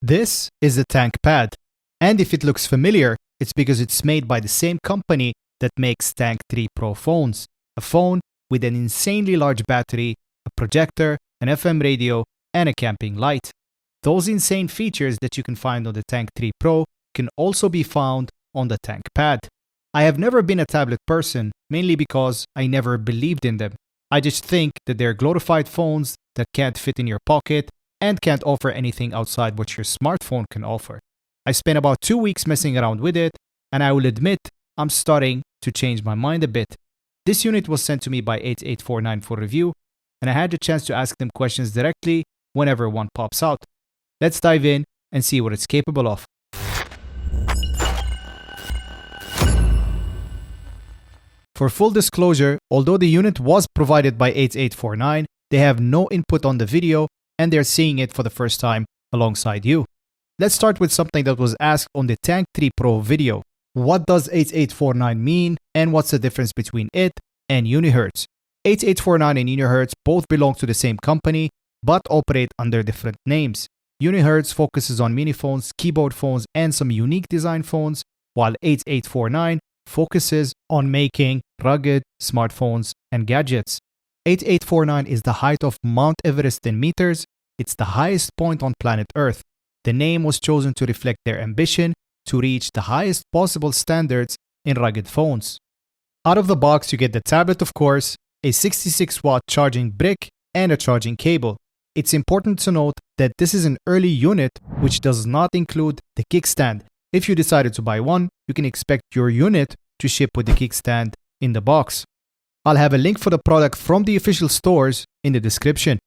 This is the Tank Pad, and if it looks familiar, it's because it's made by the same company that makes Tank 3 Pro phones, a phone with an insanely large battery, a projector, an FM radio, and a camping light. Those insane features that you can find on the Tank 3 Pro can also be found on the Tank Pad. I have never been a tablet person, mainly because I never believed in them. I just think that they're glorified phones that can't fit in your pocket and can't offer anything outside what your smartphone can offer. I spent about 2 weeks messing around with it, and I will admit I'm starting to change my mind a bit. This unit was sent to me by 8849 for review, and I had the chance to ask them questions directly whenever one pops out. Let's dive in and see what it's capable of. For full disclosure, although the unit was provided by 8849, they have no input on the video and they're seeing it for the first time alongside you. Let's start with something that was asked on the Tank 3 Pro video. What does 8849 mean and what's the difference between it and unihertz? 8849 and unihertz both belong to the same company but operate under different names. Unihertz focuses on mini phones, keyboard phones, and some unique design phones, while 8849 focuses on making rugged smartphones and gadgets. 8849 is the height of Mount Everest in meters. It's the highest point on planet Earth. The name was chosen to reflect their ambition to reach the highest possible standards in rugged phones. Out of the box, you get the tablet, of course, a 66-watt charging brick, and a charging cable. It's important to note that this is an early unit which does not include the kickstand. If you decided to buy one, you can expect your unit to ship with the kickstand in the box. I'll have a link for the product from the official stores in the description.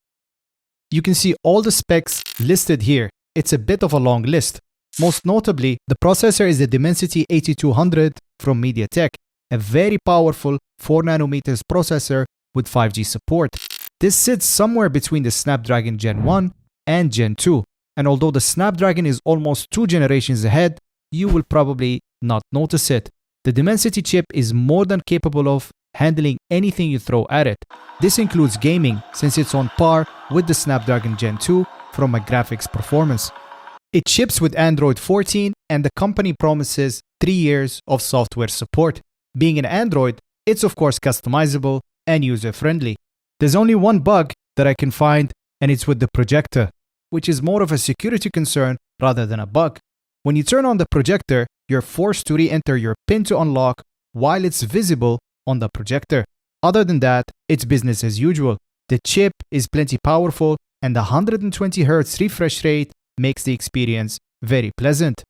You can see all the specs listed here. It's a bit of a long list. Most notably, the processor is the Dimensity 8200 from MediaTek, a very powerful 4nm processor with 5G support. This sits somewhere between the Snapdragon Gen 1 and Gen 2, and although the Snapdragon is almost 2 generations ahead, you will probably not notice it. The Dimensity chip is more than capable of handling anything you throw at it. This includes gaming, since it's on par with the Snapdragon Gen 2 from a graphics performance. It ships with Android 14 and the company promises 3 years of software support. Being an Android, it's of course customizable and user-friendly. There's only one bug that I can find, and it's with the projector, which is more of a security concern rather than a bug. When you turn on the projector, you're forced to re-enter your PIN to unlock while it's visible on the projector. Other than that, it's business as usual. The chip is plenty powerful and the 120Hz refresh rate makes the experience very pleasant.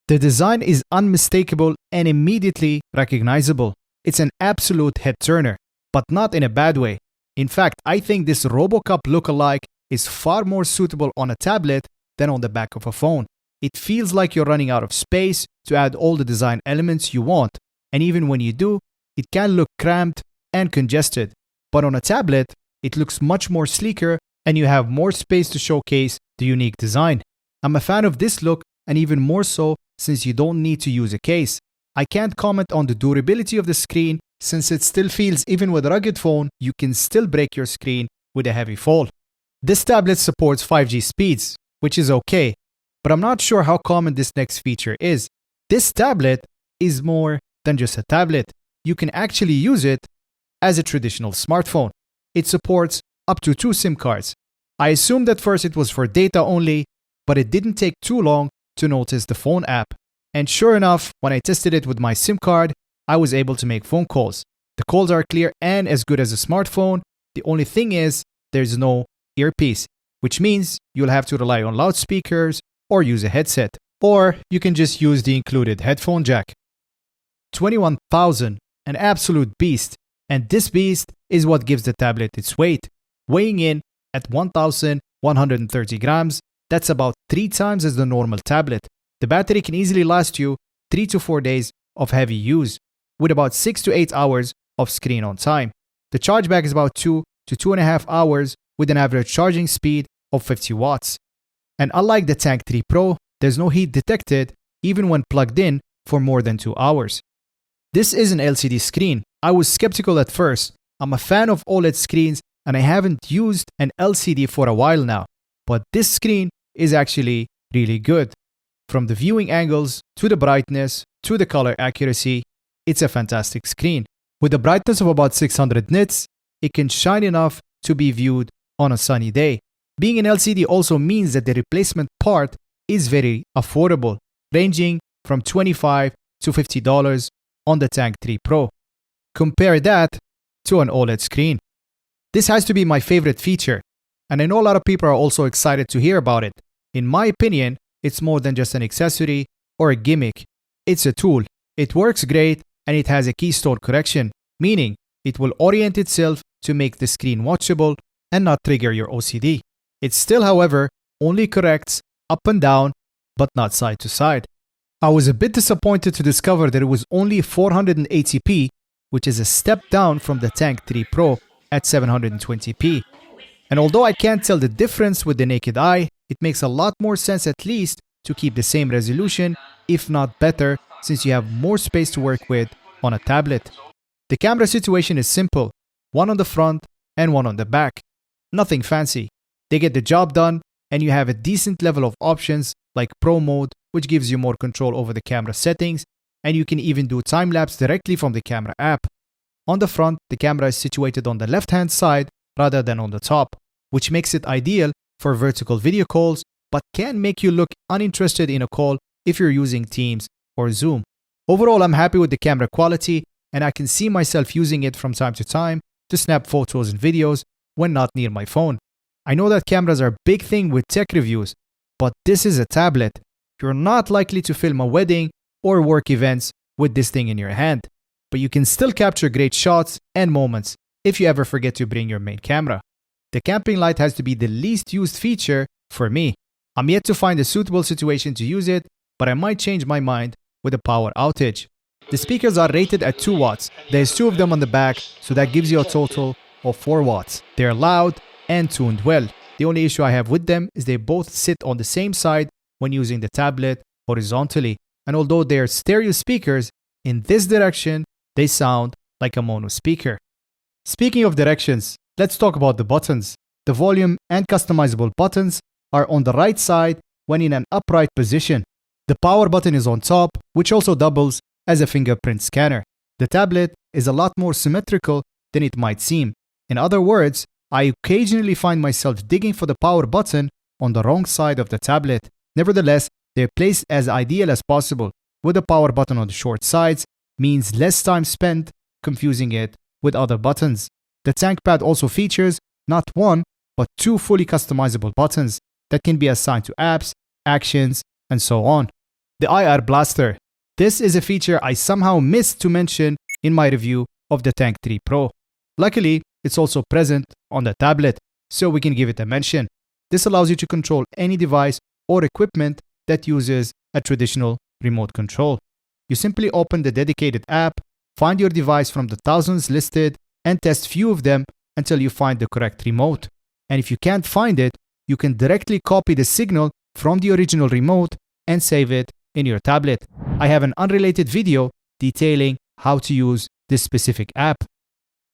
The design is unmistakable and immediately recognizable. It's an absolute head turner, but not in a bad way. In fact, I think this RoboCop lookalike is far more suitable on a tablet than on the back of a phone. It feels like you're running out of space to add all the design elements you want, and even when you do, it can look cramped and congested. But on a tablet, it looks much more sleeker and you have more space to showcase the unique design. I'm a fan of this look, and even more so since you don't need to use a case. I can't comment on the durability of the screen since it still feels even with a rugged phone, you can still break your screen with a heavy fall. This tablet supports 5G speeds, which is okay, but I'm not sure how common this next feature is. This tablet is more than just a tablet. You can actually use it as a traditional smartphone. It supports up to 2 SIM cards. I assumed at first it was for data only, but it didn't take too long to notice the phone app. And sure enough, when I tested it with my SIM card, I was able to make phone calls. The calls are clear and as good as a smartphone. The only thing is, there's no earpiece, which means you'll have to rely on loudspeakers or use a headset. Or you can just use the included headphone jack. 21,000, an absolute beast. And this beast is what gives the tablet its weight. Weighing in at 1,130 grams, that's about 3 times as the normal tablet. The battery can easily last you 3 to 4 days of heavy use, with about 6 to 8 hours of screen on time. The chargeback is about 2 to 2.5 hours with an average charging speed of 50 watts. And unlike the Tank 3 Pro, there's no heat detected even when plugged in for more than 2 hours. This is an LCD screen. I was skeptical at first. I'm a fan of OLED screens and I haven't used an LCD for a while now. But this screen is actually really good. From the viewing angles, to the brightness, to the color accuracy, it's a fantastic screen. With a brightness of about 600 nits, it can shine enough to be viewed on a sunny day. Being an LCD also means that the replacement part is very affordable, ranging from $25 to $50 on the Tank 3 Pro. Compare that to an OLED screen. This has to be my favorite feature, and I know a lot of people are also excited to hear about it. In my opinion, it's more than just an accessory or a gimmick. It's a tool. It works great, and it has a keystone correction, meaning it will orient itself to make the screen watchable and not trigger your OCD. It still, however, only corrects up and down, but not side to side. I was a bit disappointed to discover that it was only 480p, which is a step down from the Tank 3 Pro at 720p. And although I can't tell the difference with the naked eye, it makes a lot more sense at least to keep the same resolution, if not better, since you have more space to work with on a tablet. The camera situation is simple, one on the front and one on the back. Nothing fancy. They get the job done, and you have a decent level of options like Pro Mode, which gives you more control over the camera settings, and you can even do time-lapse directly from the camera app. On the front, the camera is situated on the left-hand side rather than on the top, which makes it ideal for vertical video calls, but can make you look uninterested in a call if you're using Teams or Zoom. Overall, I'm happy with the camera quality, and I can see myself using it from time to time to snap photos and videos when not near my phone. I know that cameras are a big thing with tech reviews, but this is a tablet. You're not likely to film a wedding or work events with this thing in your hand, but you can still capture great shots and moments if you ever forget to bring your main camera. The camping light has to be the least used feature for me. I'm yet to find a suitable situation to use it, but I might change my mind with a power outage. The speakers are rated at 2 watts. There's 2 of them on the back, so that gives you a total of 4 watts. They're loud and tuned well. The only issue I have with them is they both sit on the same side when using the tablet horizontally, and although they're stereo speakers, in this direction, they sound like a mono speaker. Speaking of directions, let's talk about the buttons. The volume and customizable buttons are on the right side when in an upright position. The power button is on top, which also doubles as a fingerprint scanner. The tablet is a lot more symmetrical than it might seem. In other words, I occasionally find myself digging for the power button on the wrong side of the tablet. Nevertheless, they're placed as ideal as possible, with the power button on the short sides means less time spent confusing it with other buttons. The TankPad also features not one, but 2 fully customizable buttons that can be assigned to apps, actions, and so on. The IR Blaster. This is a feature I somehow missed to mention in my review of the Tank 3 Pro. Luckily, it's also present on the tablet, so we can give it a mention. This allows you to control any device or equipment that uses a traditional remote control. You simply open the dedicated app, find your device from the thousands listed, and test few of them until you find the correct remote. And if you can't find it, you can directly copy the signal from the original remote and save it in your tablet. I have an unrelated video detailing how to use this specific app.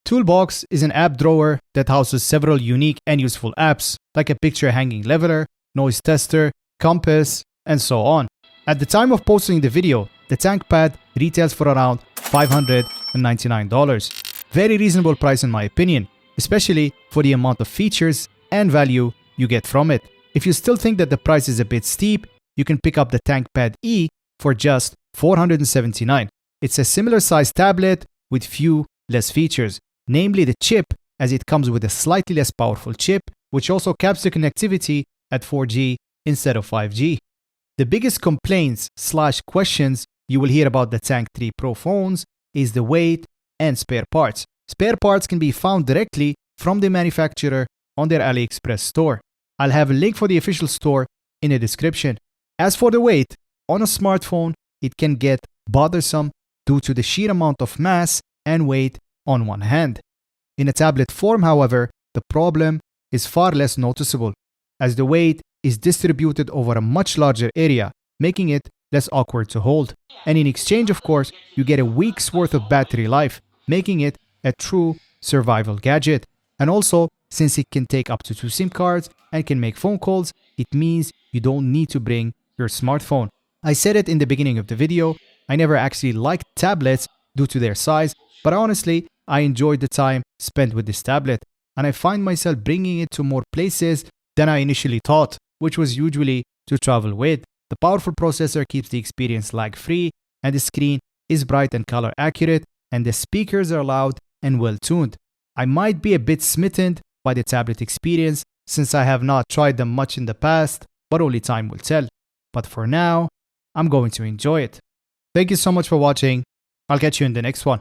Toolbox is an app drawer that houses several unique and useful apps, like a picture hanging leveler, noise tester, compass, and so on. At the time of posting the video, the TankPad retails for around $599. Very reasonable price in my opinion, especially for the amount of features and value you get from it. If you still think that the price is a bit steep, you can pick up the TankPad E for just $479. It's a similar sized tablet with few less features, namely the chip, as it comes with a slightly less powerful chip, which also caps the connectivity at 4G instead of 5G. The biggest complaints/questions you will hear about the Tank 3 Pro phones is the weight and spare parts. Spare parts can be found directly from the manufacturer on their AliExpress store. I'll have a link for the official store in the description. As for the weight, on a smartphone, it can get bothersome due to the sheer amount of mass and weight on one hand. In a tablet form, however, the problem is far less noticeable, as the weight is distributed over a much larger area, making it less awkward to hold. And in exchange, of course, you get a week's worth of battery life, making it a true survival gadget. And also, since it can take up to 2 SIM cards and can make phone calls, it means you don't need to bring your smartphone. I said it in the beginning of the video, I never actually liked tablets due to their size, but honestly, I enjoyed the time spent with this tablet, and I find myself bringing it to more places than I initially thought, which was usually to travel with. The powerful processor keeps the experience lag-free, and the screen is bright and color accurate, and the speakers are loud and well tuned. I might be a bit smitten by the tablet experience since I have not tried them much in the past, but only time will tell. But for now, I'm going to enjoy it. Thank you so much for watching. I'll catch you in the next one.